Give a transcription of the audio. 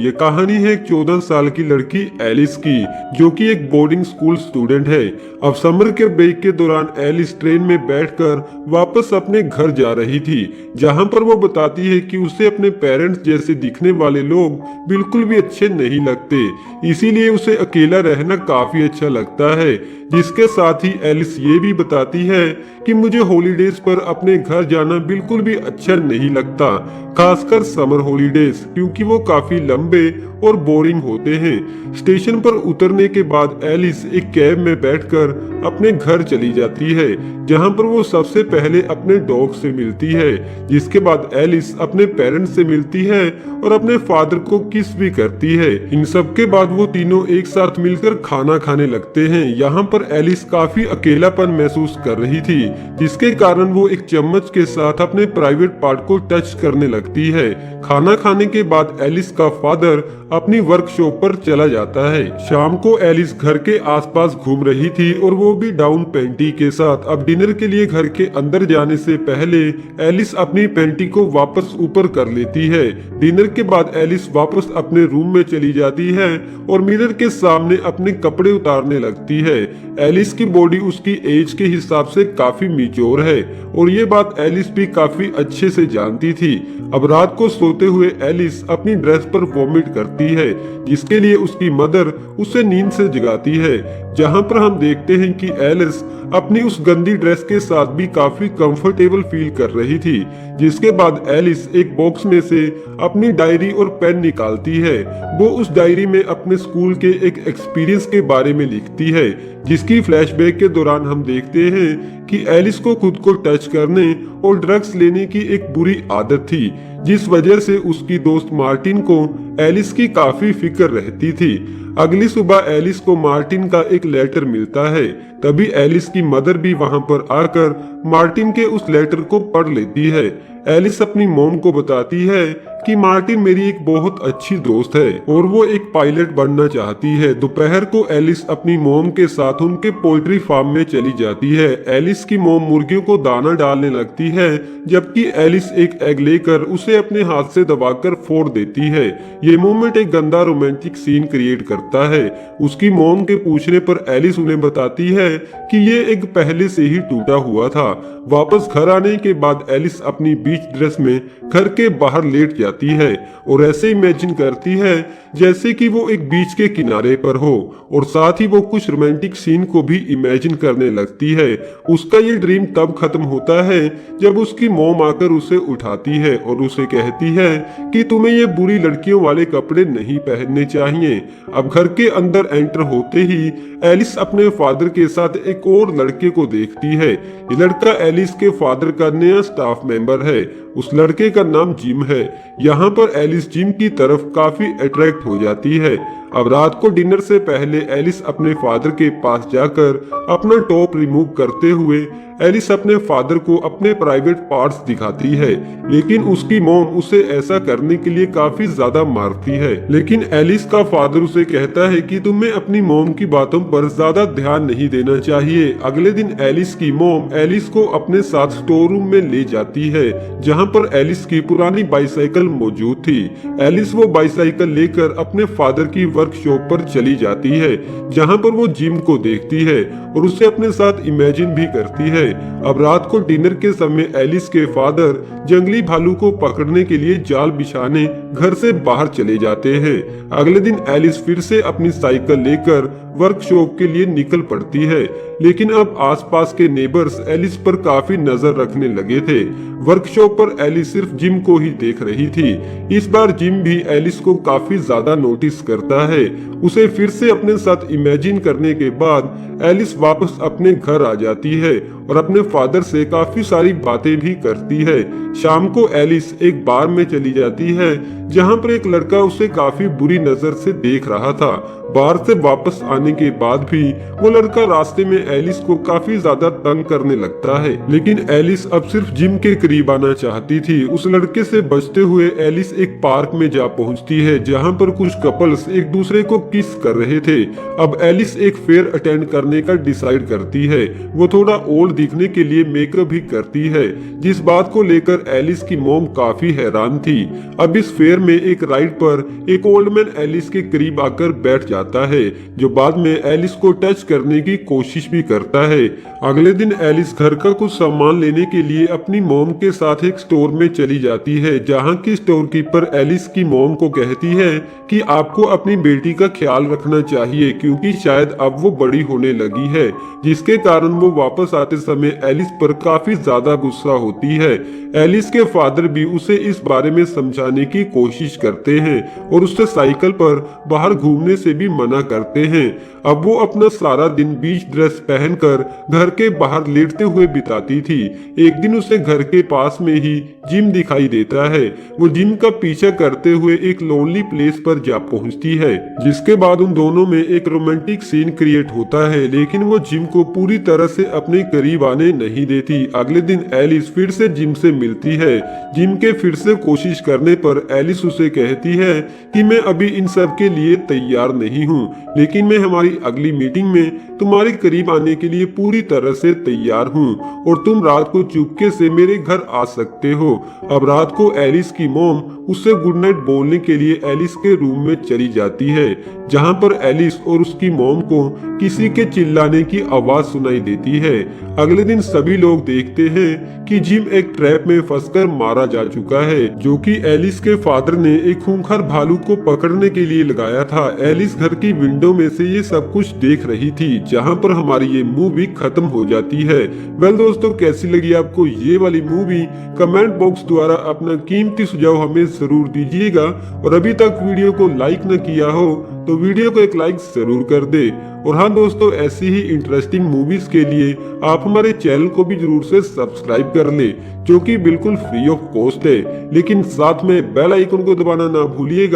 ये कहानी है एक 14 साल की लड़की एलिस की, जो कि एक बोर्डिंग स्कूल स्टूडेंट है। अब समर के ब्रेक के दौरान एलिस ट्रेन में बैठकर वापस अपने घर जा रही थी, जहां पर वो बताती है कि उसे अपने पेरेंट्स जैसे दिखने वाले लोग बिल्कुल भी अच्छे नहीं लगते, इसीलिए उसे अकेला रहना काफी अच्छा लगता है। जिसके साथ ही एलिस ये भी बताती है कि मुझे हॉलीडेज पर अपने घर जाना बिल्कुल भी अच्छा नहीं लगता, खासकर समर हॉलीडेज, क्योंकि वो काफी लंबे और बोरिंग होते हैं। स्टेशन पर उतरने के बाद एलिस एक कैब में बैठकर अपने घर चली जाती है, जहां पर वो सबसे पहले अपने डॉग से मिलती है। जिसके बाद एलिस अपने पेरेंट्स से मिलती है और अपने फादर को किस भी करती है। इन सब के बाद वो तीनों एक साथ मिलकर खाना खाने लगते हैं। यहाँ पर एलिस काफी अकेलापन महसूस कर रही थी, जिसके कारण वो एक चम्मच के साथ अपने प्राइवेट पार्ट को टच करने लगती है। खाना खाने के बाद एलिस का फादर अपनी वर्कशॉप पर चला जाता है। शाम को एलिस घर के आसपास घूम रही थी और वो भी डाउन पैंटी के साथ। अब डिनर के लिए घर के अंदर जाने से पहले एलिस अपनी पैंटी को वापस ऊपर कर लेती है। डिनर के बाद एलिस वापस अपने रूम में चली जाती है और मिरर के सामने अपने कपड़े उतारने लगती है। एलिस की बॉडी उसकी एज के हिसाब से काफी मैच्योर है और ये बात एलिस भी काफी अच्छे से जानती थी। अब रात को सोते हुए एलिस अपनी ड्रेस पर वॉमिट करती है, जिसके लिए उसकी मदर उसे नींद से जगाती है। जहां पर हम देखते हैं कि एलिस अपनी उस गंदी ड्रेस के साथ भी काफी कंफर्टेबल फील कर रही थी। जिसके बाद एलिस एक बॉक्स में से अपनी डायरी और पेन निकालती है। वो उस डायरी में अपने स्कूल के एक एक्सपीरियंस के बारे में लिखती है, जिसकी फ्लैशबैक के दौरान हम देखते हैं कि एलिस को खुद को टच करने और ड्रग्स लेने की एक बुरी आदत थी, जिस वजह से उसकी दोस्त मार्टिन को एलिस की काफी फिक्र रहती थी। अगली सुबह एलिस को मार्टिन का एक लेटर मिलता है। तभी एलिस की मदर भी वहां पर आकर मार्टिन के उस लेटर को पढ़ लेती है। एलिस अपनी मॉम को बताती है कि मार्टिन मेरी एक बहुत अच्छी दोस्त है और वो एक पायलट बनना चाहती है। दोपहर को एलिस अपनी मॉम के साथ उनके पोल्ट्री फार्म में चली जाती है। एलिस की मॉम मुर्गियों को दाना डालने लगती है, जबकि एलिस एक एग लेकर उसे अपने हाथ से दबाकर फोड़ देती है। ये मोमेंट एक गंदा रोमांटिक सीन क्रिएट करता है। उसकी मॉम के पूछने पर एलिस उन्हें बताती है कि ये एग पहले से ही टूटा हुआ था। वापस घर आने के बाद एलिस अपनी बीच ड्रेस में घर के बाहर लेट जाती है और ऐसे इमेजिन करती है जैसे कि वो एक बीच के किनारे पर हो, और साथ ही वो कुछ रोमांटिक सीन को भी इमेजिन करने लगती है। उसका ये ड्रीम तब खत्म होता है जब उसकी मॉम आकर उसे उठाती है और उसे कहती है कि तुम्हें ये बुरी लड़कियों वाले कपड़े नहीं पहनने चाहिए। अब घर के अंदर एंटर होते ही एलिस अपने फादर के साथ एक और लड़के को देखती है। ये लड़का एलिस के फादर का नया स्टाफ मेंबर है। उस लड़के का नाम जिम है। यहाँ पर एलिस जिम की तरफ काफी अट्रैक्ट हो जाती है। अब रात को डिनर से पहले एलिस अपने फादर के पास जाकर अपना टॉप रिमूव करते हुए एलिस अपने फादर को अपने प्राइवेट पार्ट्स दिखाती है, लेकिन उसकी मॉम उसे ऐसा करने के लिए काफी ज्यादा मारती है। लेकिन एलिस का फादर उसे कहता है कि तुम्हें अपनी मॉम की बातों पर ज्यादा ध्यान नहीं देना चाहिए। अगले दिन एलिस की मॉम एलिस को अपने साथ स्टोर रूम में ले जाती है, जहां पर एलिस की पुरानी बाइसाइकिल मौजूद थी। एलिस वो बाइसाइकिल लेकर अपने फादर की वर्कशॉप पर चली जाती है, जहां पर वो जिम को देखती है और उसे अपने साथ इमेजिन भी करती है। अब रात को डिनर के समय एलिस के फादर जंगली भालू को पकड़ने के लिए जाल बिछाने घर से बाहर चले जाते हैं। अगले दिन एलिस फिर से अपनी साइकिल लेकर वर्कशॉप के लिए निकल पड़ती है, लेकिन अब आसपास के नेबर्स एलिस पर काफी नजर रखने लगे थे। वर्कशॉप पर एलिस सिर्फ जिम को ही देख रही थी। इस बार जिम भी एलिस को काफी ज्यादा नोटिस करता है। उसे फिर से अपने साथ इमेजिन करने के बाद एलिस वापस अपने घर आ जाती है और अपने फादर से काफी सारी बातें भी करती है। शाम को एलिस एक बार में चली जाती है, जहां पर एक लड़का उसे काफी बुरी नजर से देख रहा था। बाहर से वापस आने के बाद भी वो लड़का रास्ते में एलिस को काफी ज्यादा तंग करने लगता है, लेकिन एलिस अब सिर्फ जिम के करीब आना चाहती थी। उस लड़के से बचते हुए एलिस एक पार्क में जा पहुंचती है, जहां पर कुछ कपल्स एक दूसरे को किस कर रहे थे। अब एलिस एक फेयर अटेंड करने का डिसाइड करती है। वो थोड़ा ओल्ड दिखने के लिए मेकअप भी करती है, जिस बात को लेकर एलिस की मॉम काफी हैरान थी। अब इस फेयर में एक राइड पर एक ओल्ड मैन एलिस के करीब आकर बैठ जाता है, जो बाद में एलिस को टच करने की कोशिश भी करता है। अगले दिन एलिस घर का कुछ सामान लेने के लिए अपनी मॉम के साथ एक स्टोर में चली जाती है, जहां की स्टोर कीपर एलिस की मॉम को कहती है कि आपको अपनी बेटी का ख्याल रखना चाहिए क्योंकि शायद अब वो बड़ी होने लगी है, जिसके कारण वो वापस आते समय एलिस पर काफी ज्यादा गुस्सा होती है। एलिस के फादर भी उसे इस बारे में समझाने की कोशिश करते हैं और उससे साइकिल पर बाहर घूमने से भी मना करते हैं। अब वो अपना सारा दिन बीच ड्रेस पहनकर घर के बाहर लेटते हुए बिताती थी। एक दिन उसे घर के पास में ही जिम दिखाई देता है। वो जिम का पीछा करते हुए एक लोनली प्लेस पर जा पहुंचती है, जिसके बाद उन दोनों में एक रोमांटिक सीन क्रिएट होता है, लेकिन वो जिम को पूरी तरह से अपने करीब आने नहीं देती। अगले दिन एलिस फिर से जिम से मिलती है। जिम के फिर से कोशिश करने पर एलिस उसे कहती है कि मैं अभी इन सब के लिए तैयार नहीं हूँ, लेकिन मैं हमारी अगली मीटिंग में तुम्हारे करीब आने के लिए पूरी तरह से तैयार हूँ और तुम रात को चुपके से मेरे घर आ सकते हो। अब रात को एलिस की मॉम उससे गुड नाइट बोलने के लिए एलिस के रूम में चली जाती है, जहां पर एलिस और उसकी मॉम को किसी के चिल्लाने की आवाज सुनाई देती है। अगले दिन सभी लोग देखते हैं कि जिम एक ट्रैप में फंसकर मारा जा चुका है, जो कि एलिस के फादर ने एक खूंखार भालू को पकड़ने के लिए लगाया था। एलिस घर की विंडो में से ये सब कुछ देख रही थी, जहां पर हमारी ये मूवी खत्म हो जाती है। वेल दोस्तों, कैसी लगी आपको ये वाली मूवी? कमेंट बॉक्स द्वारा अपना कीमती सुझाव हमें जरूर दीजिएगा, और अभी तक वीडियो को लाइक न किया हो तो वीडियो को एक लाइक जरूर कर दे। और हाँ दोस्तों, ऐसी ही इंटरेस्टिंग मूवीज के लिए आप हमारे चैनल को भी जरूर से सब्सक्राइब कर ले, जो कि बिल्कुल फ्री ऑफ कॉस्ट है, लेकिन साथ में बेल आइकन को दबाना ना भूलिएगा।